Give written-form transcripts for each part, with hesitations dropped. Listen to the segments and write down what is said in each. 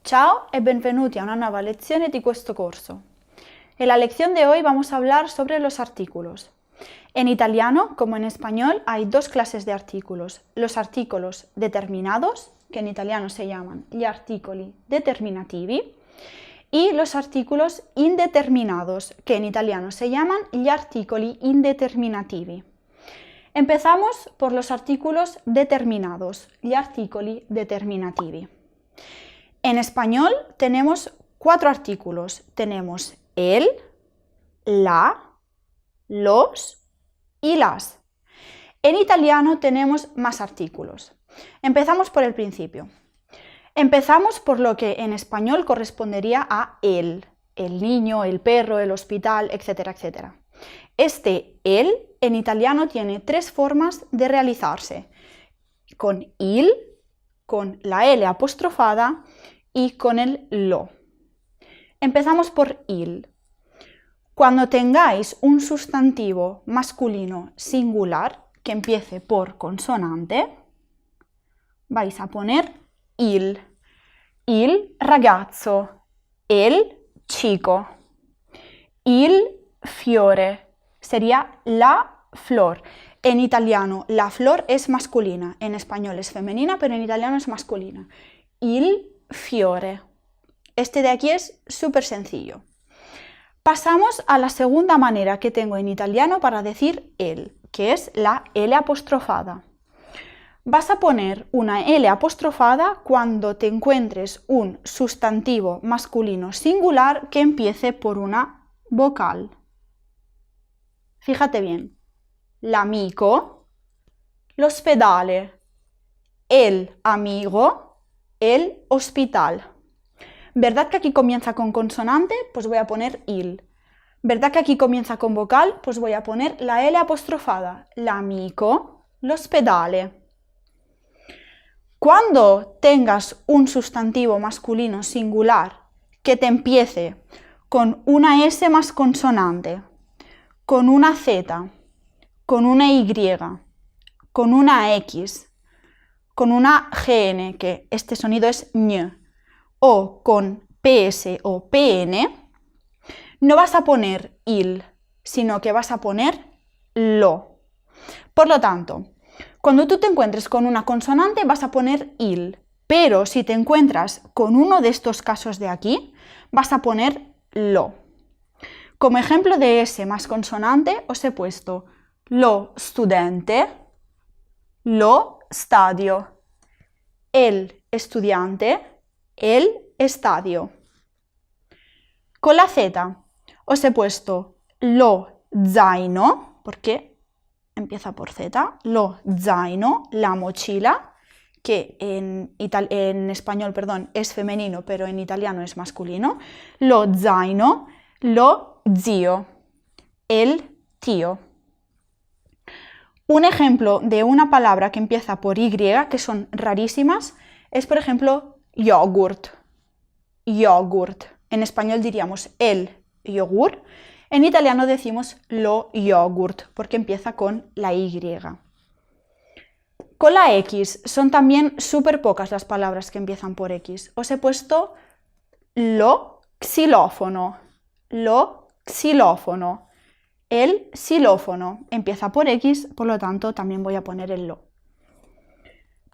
Ciao e benvenuti a una nueva lezione di questo corso. En la lección de hoy vamos a hablar sobre los artículos. En italiano, como en español, hay dos clases de artículos. Los artículos determinados, que en italiano se llaman gli articoli determinativi, y los artículos indeterminados, que en italiano se llaman gli articoli indeterminativi. Empezamos por los artículos determinados, gli articoli determinativi. En español tenemos cuatro artículos. Tenemos el, la, los y las. En italiano tenemos más artículos. Empezamos por el principio. Empezamos por lo que en español correspondería a el niño, el perro, el hospital, etcétera, etcétera. Este el en italiano tiene tres formas de realizarse: con il, con la L apostrofada y con el lo. Empezamos por il. Cuando tengáis un sustantivo masculino singular que empiece por consonante, vais a poner il ragazzo, el chico, il fiore, sería la flor. En italiano la flor es masculina, en español es femenina, pero en italiano es masculina. Il fiore. Este de aquí es súper sencillo. Pasamos a la segunda manera que tengo en italiano para decir el, que es la L apostrofada. Vas a poner una L apostrofada cuando te encuentres un sustantivo masculino singular que empiece por una vocal. Fíjate bien. L'amico, l'ospedale, el amigo, el hospital. ¿Verdad que aquí comienza con consonante? Pues voy a poner il. ¿Verdad que aquí comienza con vocal? Pues voy a poner la L apostrofada. L'amico, l'ospedale. Cuando tengas un sustantivo masculino singular que te empiece con una S más consonante, con una Z, con una Y, con una X, con una GN, que este sonido es ñ, o con PS o PN, no vas a poner il, sino que vas a poner lo. Por lo tanto, cuando tú te encuentres con una consonante vas a poner il, pero si te encuentras con uno de estos casos de aquí, vas a poner lo. Como ejemplo de S más consonante os he puesto lo studente, lo stadio, el estudiante, el estadio. Con la Z os he puesto lo zaino, porque empieza por Z, lo zaino, la mochila, que en español, perdón, es femenino, pero en italiano es masculino, lo zaino, lo zio, el tío. Un ejemplo de una palabra que empieza por Y, que son rarísimas, es por ejemplo yogurt. Yogurt. En español diríamos el yogur. En italiano decimos lo yogurt, porque empieza con la Y. Con la X son también súper pocas las palabras que empiezan por X. Os he puesto lo xilófono. Lo xilófono. El xilófono empieza por X, por lo tanto también voy a poner el lo.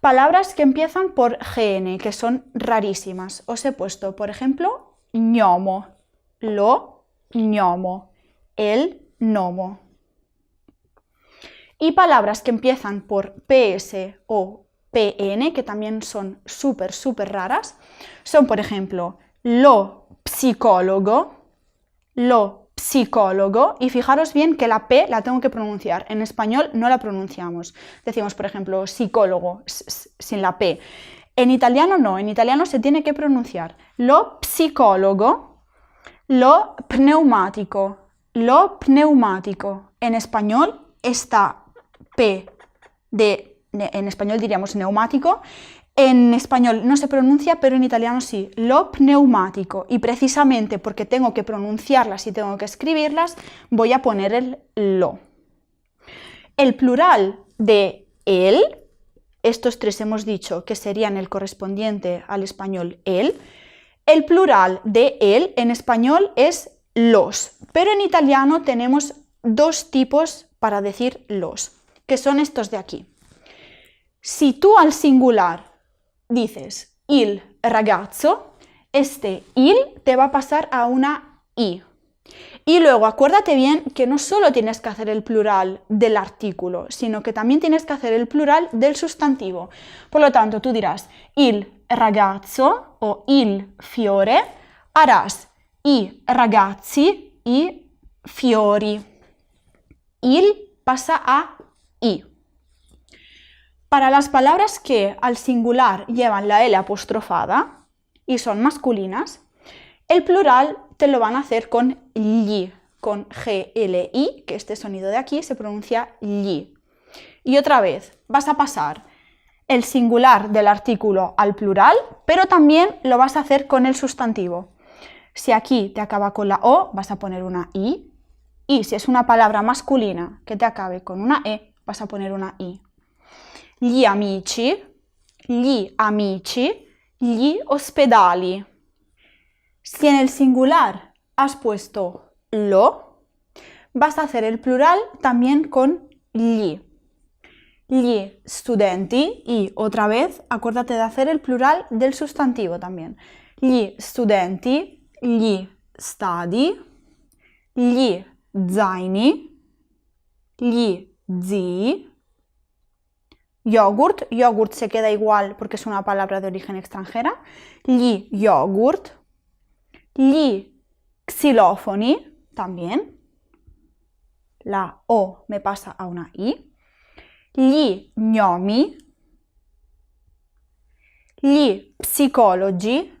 Palabras que empiezan por GN, que son rarísimas. Os he puesto, por ejemplo, gnomo, lo gnomo, el gnomo. Y palabras que empiezan por PS o PN, que también son súper raras, son, por ejemplo, lo psicólogo, y fijaros bien que la P la tengo que pronunciar. En español no la pronunciamos. Decimos, por ejemplo, psicólogo sin la P. En italiano no, en italiano se tiene que pronunciar lo psicólogo, lo pneumático. En español esta P en español diríamos neumático. En español no se pronuncia, pero en italiano sí, lo pneumático. Y precisamente porque tengo que pronunciarlas y tengo que escribirlas, voy a poner el lo. El plural de el, estos tres hemos dicho que serían el correspondiente al español el. El plural de él en español es los, pero en italiano tenemos dos tipos para decir los, que son estos de aquí. Si tú al singular dices il ragazzo, este il te va a pasar a una i. Y luego acuérdate bien que no solo tienes que hacer el plural del artículo, sino que también tienes que hacer el plural del sustantivo. Por lo tanto, tú dirás il ragazzo o il fiore, harás i ragazzi, i fiori. Il pasa a i. Para las palabras que al singular llevan la L apostrofada y son masculinas, el plural te lo van a hacer con gli, con G-L-I, que este sonido de aquí se pronuncia gli. Y otra vez, vas a pasar el singular del artículo al plural, pero también lo vas a hacer con el sustantivo. Si aquí te acaba con la O, vas a poner una I, y si es una palabra masculina que te acabe con una E, vas a poner una I. Gli amici, gli ospedali. Si en el singular has puesto lo, vas a hacer el plural también con gli. Gli studenti, y otra vez, acuérdate de hacer el plural del sustantivo también. Gli studenti, gli stadi, gli zaini, gli zii. Yogurt, yogurt se queda igual porque es una palabra de origen extranjera. Gli yogurt. Gli xilofoni, también. La O me pasa a una I. Gli gnomi. Gli psicologi.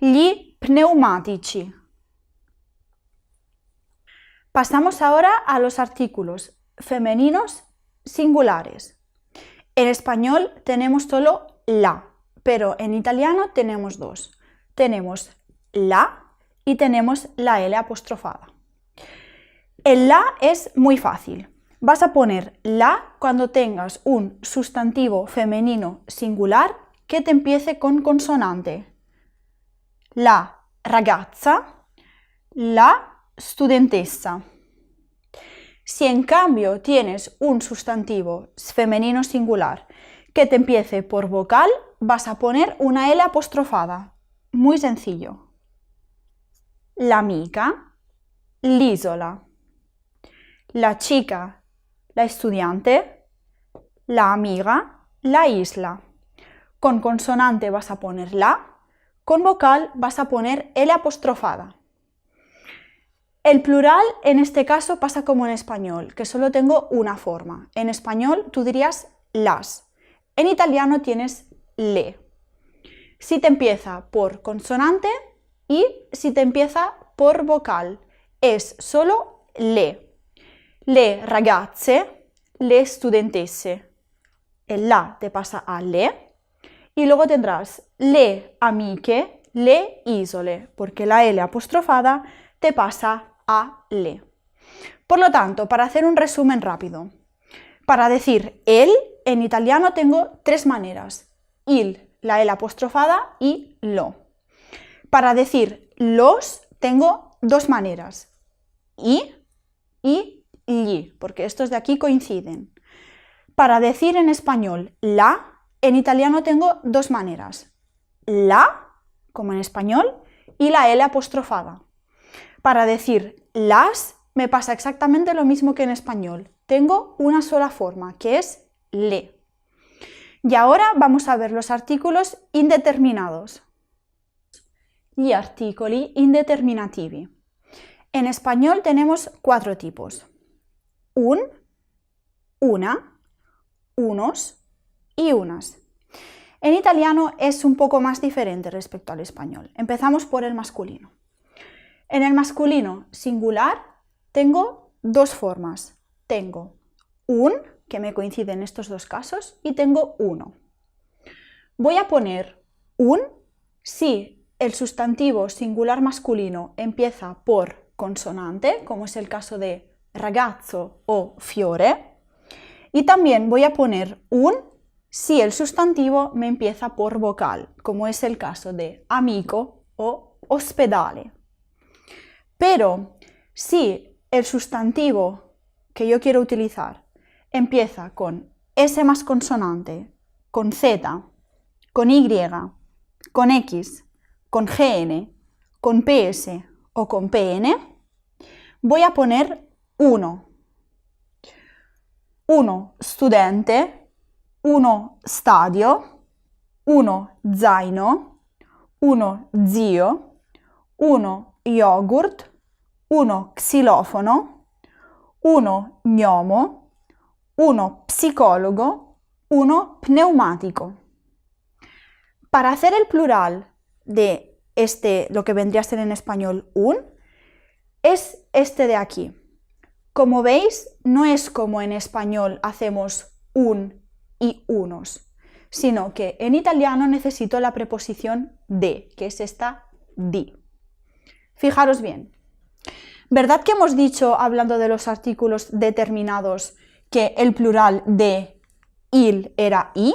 Gli pneumatici. Pasamos ahora a los artículos femeninos singulares. En español tenemos solo la, pero en italiano tenemos dos. Tenemos la y tenemos la L apostrofada. El la es muy fácil. Vas a poner la cuando tengas un sustantivo femenino singular que te empiece con consonante. La ragazza, la studentessa. Si en cambio tienes un sustantivo femenino singular que te empiece por vocal, vas a poner una L apostrofada. Muy sencillo. La amica, l'isola. La chica, la estudiante. La amiga, la isla. Con consonante vas a poner la, con vocal vas a poner L apostrofada. El plural en este caso pasa como en español, que solo tengo una forma. En español tú dirías las. En italiano tienes le. Si te empieza por consonante y si te empieza por vocal, es solo le. Le ragazze, le studentesse. El la te pasa a le. Y luego tendrás le amiche, le isole, porque la L apostrofada te pasa a le. Por lo tanto, para hacer un resumen rápido, para decir el, en italiano tengo tres maneras. Il, la L apostrofada y lo. Para decir los tengo dos maneras. Y gli, porque estos de aquí coinciden. Para decir en español la, en italiano tengo dos maneras. La, como en español, y la L apostrofada. Para decir las, me pasa exactamente lo mismo que en español. Tengo una sola forma, que es le. Y ahora vamos a ver los artículos indeterminados. Gli articoli indeterminativi. En español tenemos cuatro tipos. Un, una, unos y unas. En italiano es un poco más diferente respecto al español. Empezamos por el masculino. En el masculino singular tengo dos formas. Tengo un, que me coincide en estos dos casos, y tengo uno. Voy a poner un si el sustantivo singular masculino empieza por consonante, como es el caso de ragazzo o fiore, y también voy a poner un si el sustantivo me empieza por vocal, como es el caso de amico o ospedale. Pero si el sustantivo que yo quiero utilizar empieza con S más consonante, con Z, con Y, con X, con GN, con PS o con PN, voy a poner 1. 1 studente, 1 stadio, 1 zaino, 1 zio, 1 yogurt, 1 xilofono, 1 gnomo, 1 psicólogo, 1 pneumático. Para hacer el plural de lo que vendría a ser en español un, es este de aquí. Como veis, no es como en español hacemos un y unos, sino que en italiano necesito la preposición de, que es esta di. Fijaros bien. ¿Verdad que hemos dicho, hablando de los artículos determinados, que el plural de il era i?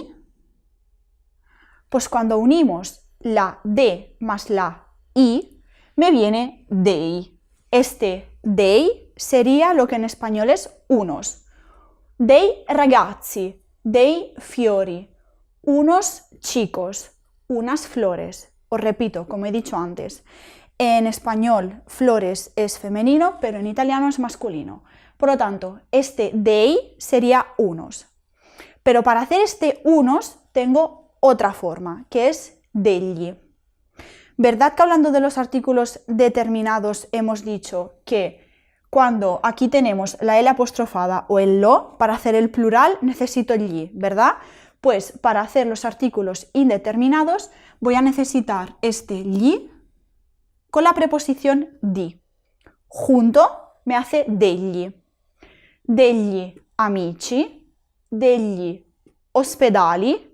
Pues cuando unimos la de más la i, me viene dei. Este dei sería lo que en español es unos. Dei ragazzi, dei fiori, unos chicos, unas flores. Os repito, como he dicho antes, en español flores es femenino, pero en italiano es masculino. Por lo tanto, este dei sería unos. Pero para hacer este unos tengo otra forma, que es degli. ¿Verdad que hablando de los artículos determinados hemos dicho que cuando aquí tenemos la L apostrofada o el lo, para hacer el plural necesito el gli, ¿verdad? Pues para hacer los artículos indeterminados voy a necesitar este gli con la preposición di. Junto me hace degli. Degli amici, degli ospedali,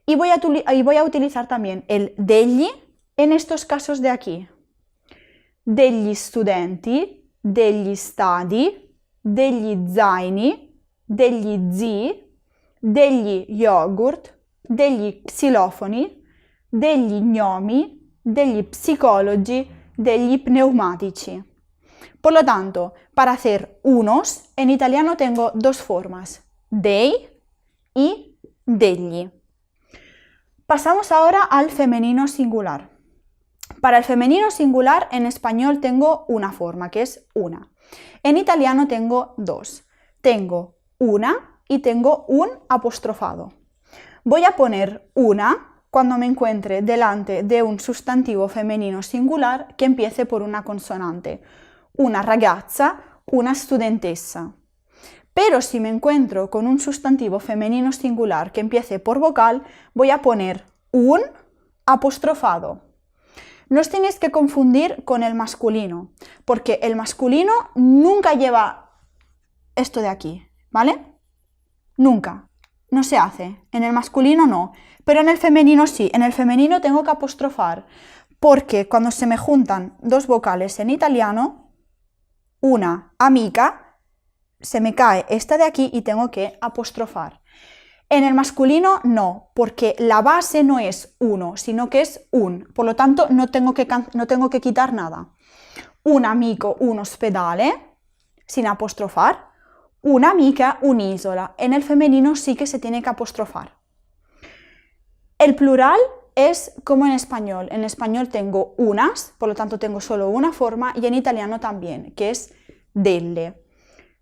y voy a utilizar también el degli en estos casos de aquí. Degli studenti, degli stadi, degli zaini, degli zii, degli yogurt, degli xilofoni, degli gnomi, degli psicologi, degli pneumatici. Por lo tanto, para hacer unos, en italiano tengo dos formas, dei y degli. Pasamos ahora al femenino singular. Para el femenino singular en español tengo una forma, que es una. En italiano tengo dos. Tengo una y tengo un apostrofado. Voy a poner una cuando me encuentre delante de un sustantivo femenino singular que empiece por una consonante. Una ragazza, una studentessa. Pero si me encuentro con un sustantivo femenino singular que empiece por vocal, voy a poner un apostrofado. No os tenéis que confundir con el masculino, porque el masculino nunca lleva esto de aquí, ¿vale? Nunca, no se hace. En el masculino no, pero en el femenino sí. En el femenino tengo que apostrofar, porque cuando se me juntan dos vocales en italiano, una amica, se me cae esta de aquí y tengo que apostrofar. En el masculino no, porque la base no es uno, sino que es un. Por lo tanto, no tengo que quitar nada. Un amico, un ospedale, sin apostrofar. Una amica, un'isola. En el femenino sí que se tiene que apostrofar. El plural es como en español. En español tengo unas, por lo tanto tengo solo una forma, y en italiano también, que es delle.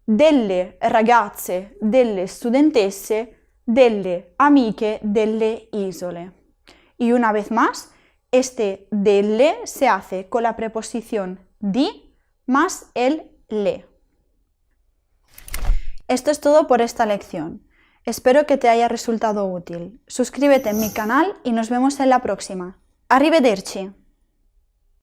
Delle ragazze, delle studentesse, delle amiche, delle isole. Y una vez más, este delle se hace con la preposición di más el le. Esto es todo por esta lección. Espero que te haya resultado útil. Suscríbete en mi canal y nos vemos en la próxima. Arrivederci!